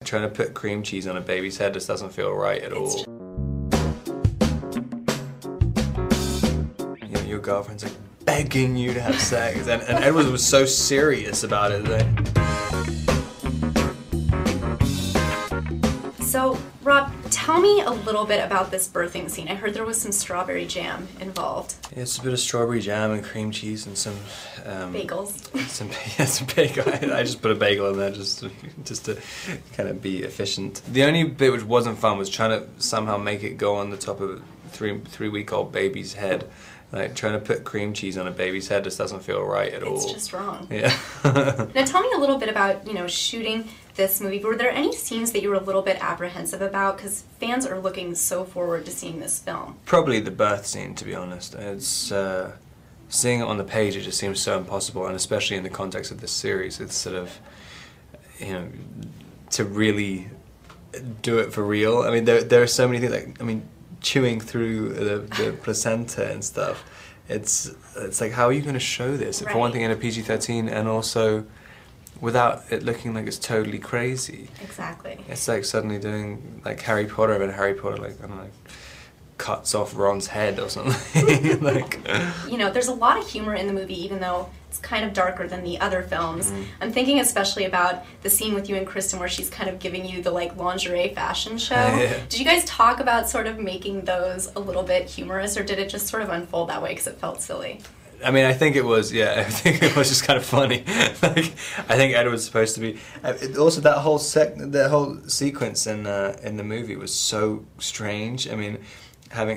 Trying to put cream cheese on a baby's head just doesn't feel right at all. You know, your girlfriend's like begging you to have sex, and Edward was so serious about it. So, Rob, tell me a little bit about this birthing scene. I heard there was some strawberry jam involved. Yeah, it's a bit of strawberry jam and cream cheese and some bagels. Some bagel. I just put a bagel in there just to kind of be efficient. The only bit which wasn't fun was trying to somehow make it go on the top of a three-week-old baby's head. Like, trying to put cream cheese on a baby's head just doesn't feel right at all. It's just wrong. Yeah. Now tell me a little bit about, shooting this movie. Were there any scenes that you were a little bit apprehensive about? Because fans are looking so forward to seeing this film. Probably the birth scene, to be honest. It's seeing it on the page, it just seems so impossible, and especially in the context of this series, it's sort of, to really do it for real. I mean, there are so many things, like, chewing through the placenta and stuff. It's like, how are you going to show this? Right. For one thing, in a PG-13, and also without it looking like it's totally crazy. Exactly. It's like suddenly doing like Harry Potter, and Harry Potter, like, I don't know, cuts off Ron's head or something. Like, there's a lot of humor in the movie, even though it's kind of darker than the other films. I'm thinking especially about the scene with you and Kristen where she's kind of giving you the lingerie fashion show. Yeah. Did you guys talk about sort of making those a little bit humorous, or did it just sort of unfold that way because it felt silly? I mean, I think it was, yeah, I think it was just kind of funny. Like, I think Ed was supposed to be, also that whole sequence in the movie was so strange. I mean,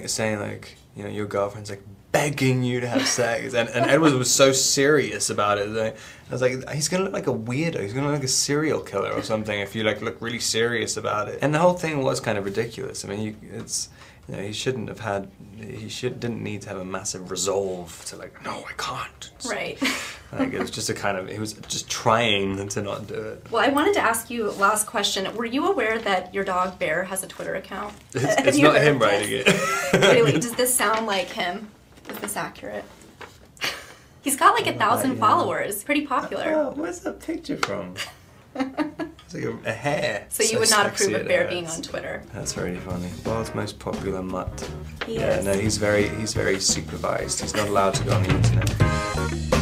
saying like, your girlfriend's like begging you to have sex, and Edward was so serious about it. I was like, he's gonna look like a weirdo. He's gonna look like a serial killer or something if you look really serious about it. And the whole thing was kind of ridiculous. I mean, he shouldn't have had. Didn't need to have a massive resolve to no, I can't. Right. It was just he was just trying to not do it. Well, I wanted to ask you last question. Were you aware that your dog Bear has a Twitter account? It's not him writing it. Really? Does this sound like him? Is this accurate? He's got like 1,000 followers. Pretty popular. Oh, where's that picture from? It's like a hair. So you would not approve of Bear being on Twitter? That's really funny. World's most popular mutt. He is. No, he's very supervised. He's not allowed to go on the internet.